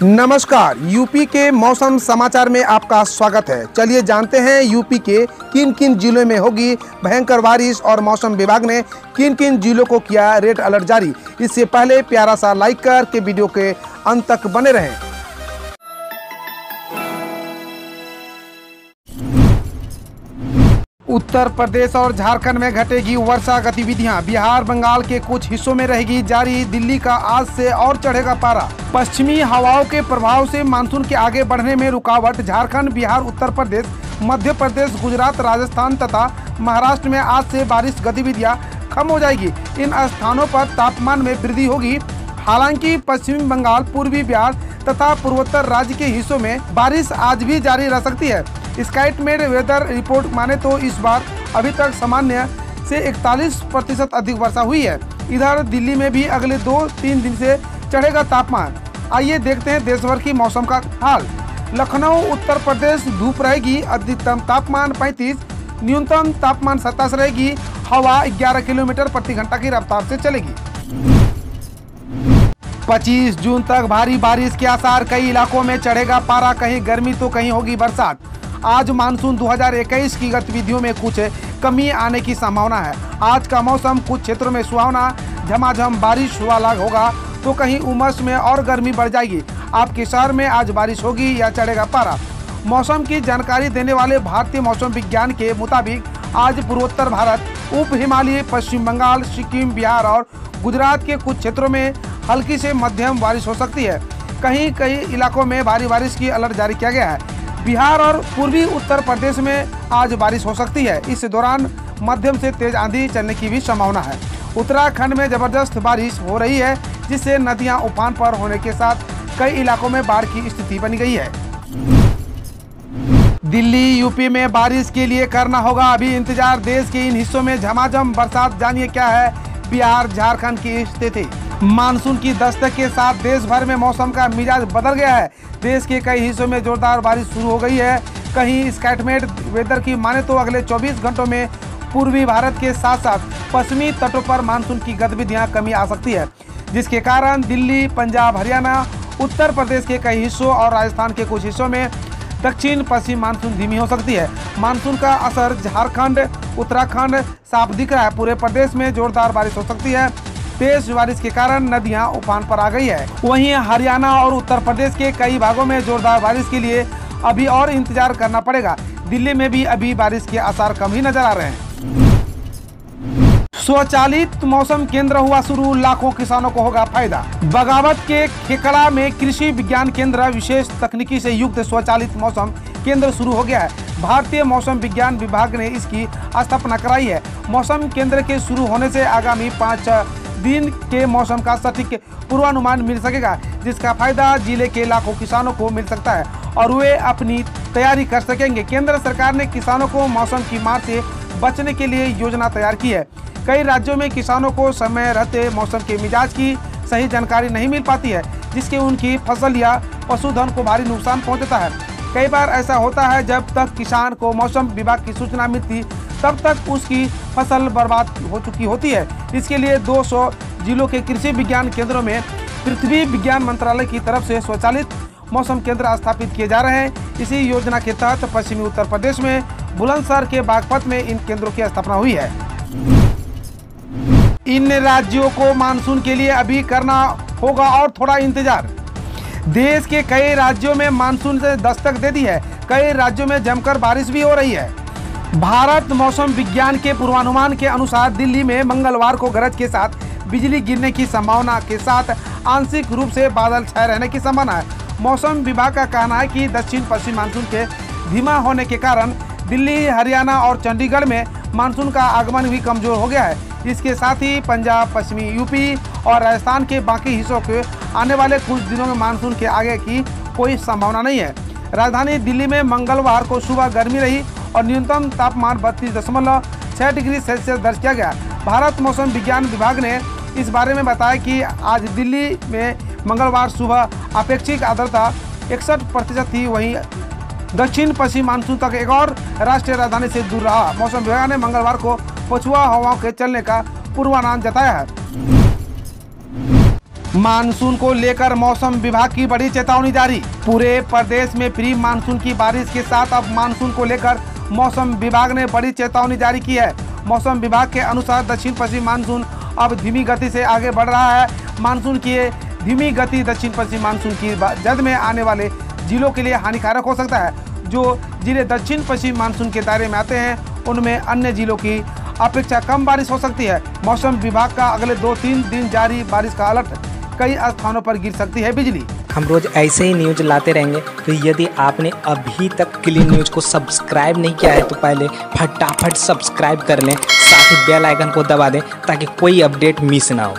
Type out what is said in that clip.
नमस्कार, यूपी के मौसम समाचार में आपका स्वागत है। चलिए जानते हैं यूपी के किन किन जिलों में होगी भयंकर बारिश और मौसम विभाग ने किन किन जिलों को किया रेड अलर्ट जारी। इससे पहले प्यारा सा लाइक करके वीडियो के अंत तक बने रहें। उत्तर प्रदेश और झारखंड में घटेगी वर्षा गतिविधियां। बिहार बंगाल के कुछ हिस्सों में रहेगी जारी। दिल्ली का आज से और चढ़ेगा पारा। पश्चिमी हवाओं के प्रभाव से मानसून के आगे बढ़ने में रुकावट। झारखंड, बिहार, उत्तर प्रदेश, मध्य प्रदेश, गुजरात, राजस्थान तथा महाराष्ट्र में आज से बारिश गतिविधियां कम हो जाएगी। इन स्थानों पर तापमान में वृद्धि होगी। हालांकि पश्चिमी बंगाल, पूर्वी बिहार तथा पूर्वोत्तर राज्य के हिस्सों में बारिश आज भी जारी रह सकती है। स्काईमेट वेदर रिपोर्ट माने तो इस बार अभी तक सामान्य से 41% अधिक वर्षा हुई है। इधर दिल्ली में भी अगले 2-3 दिन से चढ़ेगा तापमान। आइए देखते हैं देश भर की मौसम का हाल। लखनऊ, उत्तर प्रदेश धूप रहेगी। अधिकतम तापमान 35, न्यूनतम तापमान 27 रहेगी। हवा 11 किलोमीटर प्रति घंटा की रफ्तार से चलेगी। 25 जून तक भारी बारिश के आसार। कई इलाकों में चढ़ेगा पारा। कहीं गर्मी तो कहीं होगी बरसात। आज मानसून 2021 की गतिविधियों में कुछ कमी आने की संभावना है। आज का मौसम कुछ क्षेत्रों में सुहावना झमाझम बारिश वाला होगा तो कहीं उमस में और गर्मी बढ़ जाएगी। आपके शहर में आज बारिश होगी या चढ़ेगा पारा। मौसम की जानकारी देने वाले भारतीय मौसम विज्ञान के मुताबिक आज पूर्वोत्तर भारत, उप हिमालय, पश्चिम बंगाल, सिक्किम, बिहार और गुजरात के कुछ क्षेत्रों में हल्की से मध्यम बारिश हो सकती है। कहीं कई इलाकों में भारी बारिश की अलर्ट जारी किया गया है। बिहार और पूर्वी उत्तर प्रदेश में आज बारिश हो सकती है। इस दौरान मध्यम से तेज आंधी चलने की भी संभावना है। उत्तराखंड में जबरदस्त बारिश हो रही है जिससे नदियां उफान पर होने के साथ कई इलाकों में बाढ़ की स्थिति बन गई है। दिल्ली, यूपी में बारिश के लिए करना होगा अभी इंतजार। देश के इन हिस्सों में झमाझम बरसात। जानिए क्या है बिहार, झारखंड की स्थिति। मानसून की दस्तक के साथ देश भर में मौसम का मिजाज बदल गया है। देश के कई हिस्सों में जोरदार बारिश शुरू हो गई है। कहीं स्काईमेट वेदर की माने तो अगले 24 घंटों में पूर्वी भारत के साथ साथ पश्चिमी तटों पर मानसून की गतिविधियां कमी आ सकती है, जिसके कारण दिल्ली, पंजाब, हरियाणा, उत्तर प्रदेश के कई हिस्सों और राजस्थान के कुछ हिस्सों में दक्षिण पश्चिम मानसून धीमी हो सकती है। मानसून का असर झारखंड, उत्तराखंड साफ दिख रहा है। पूरे प्रदेश में जोरदार बारिश हो सकती है। तेज बारिश के कारण नदियां उफान पर आ गई है। वहीं हरियाणा और उत्तर प्रदेश के कई भागों में जोरदार बारिश के लिए अभी और इंतजार करना पड़ेगा। दिल्ली में भी अभी बारिश के आसार कम ही नजर आ रहे हैं। स्वचालित मौसम केंद्र हुआ शुरू। लाखों किसानों को होगा फायदा। बगावत के खेकड़ा में कृषि विज्ञान केंद्र विशेष तकनीकी से युक्त स्वचालित मौसम केंद्र शुरू हो गया है। भारतीय मौसम विज्ञान विभाग ने इसकी स्थापना कराई है। मौसम केंद्र के शुरू होने से आगामी 5 दिन के मौसम का सटीक पूर्वानुमान मिल सकेगा, जिसका फायदा जिले के लाखों किसानों को मिल सकता है और वे अपनी तैयारी कर सकेंगे। केंद्र सरकार ने किसानों को मौसम की मार से बचने के लिए योजना तैयार की है। कई राज्यों में किसानों को समय रहते मौसम के मिजाज की सही जानकारी नहीं मिल पाती है, जिससे उनकी फसल या पशुधन को भारी नुकसान पहुंचता है। कई बार ऐसा होता है जब तक किसान को मौसम विभाग की सूचना मिलती तब तक उसकी फसल बर्बाद हो चुकी होती है। इसके लिए 200 जिलों के कृषि विज्ञान केंद्रों में पृथ्वी विज्ञान मंत्रालय की तरफ से स्वचालित मौसम केंद्र स्थापित किए जा रहे हैं। इसी योजना के तहत पश्चिमी उत्तर प्रदेश में बुलंदशहर के बागपत में इन केंद्रों की स्थापना हुई है। इन राज्यों को मानसून के लिए अभी करना होगा और थोड़ा इंतजार। देश के कई राज्यों में मानसून से दस्तक दे दी है। कई राज्यों में जमकर बारिश भी हो रही है। भारत मौसम विज्ञान के पूर्वानुमान के अनुसार दिल्ली में मंगलवार को गरज के साथ बिजली गिरने की संभावना के साथ आंशिक रूप से बादल छाए रहने की संभावना है। मौसम विभाग का कहना है कि दक्षिण पश्चिम मानसून के धीमा होने के कारण दिल्ली, हरियाणा और चंडीगढ़ में मानसून का आगमन भी कमजोर हो गया है। इसके साथ ही पंजाब, पश्चिमी यूपी और राजस्थान के बाकी हिस्सों के आने वाले कुछ दिनों में मानसून के आगे की कोई संभावना नहीं है। राजधानी दिल्ली में मंगलवार को सुबह गर्मी रही और न्यूनतम तापमान 32.6 डिग्री सेल्सियस दर्ज किया गया। भारत मौसम विज्ञान विभाग ने इस बारे में बताया कि आज दिल्ली में मंगलवार सुबह अपेक्षित आर्द्रता 61% थी। वहीं दक्षिण पश्चिम मानसून तक एक और राष्ट्रीय राजधानी से दूर रहा। मौसम विभाग ने मंगलवार को पछुआ हवाओं के चलने का पूर्वानुमान जताया है। मानसून को लेकर मौसम विभाग की बड़ी चेतावनी जारी। पूरे प्रदेश में प्री मानसून की बारिश के साथ अब मानसून को लेकर मौसम विभाग ने बड़ी चेतावनी जारी की है। मौसम विभाग के अनुसार दक्षिण पश्चिम मानसून अब धीमी गति से आगे बढ़ रहा है। मानसून की धीमी गति दक्षिण पश्चिम मानसून की जद में आने वाले जिलों के लिए हानिकारक हो सकता है। जो जिले दक्षिण पश्चिम मानसून के दायरे में आते हैं उनमें अन्य जिलों की अपेक्षा कम बारिश हो सकती है। मौसम विभाग का अगले 2-3 दिन जारी बारिश का अलर्ट, कई स्थानों पर गिर सकती है बिजली। हम रोज ऐसे ही न्यूज लाते रहेंगे, तो यदि आपने अभी तक क्लीन न्यूज को सब्सक्राइब नहीं किया है तो पहले फटाफट सब्सक्राइब कर लें, साथ ही बेल आइकन को दबा दें ताकि कोई अपडेट मिस ना हो।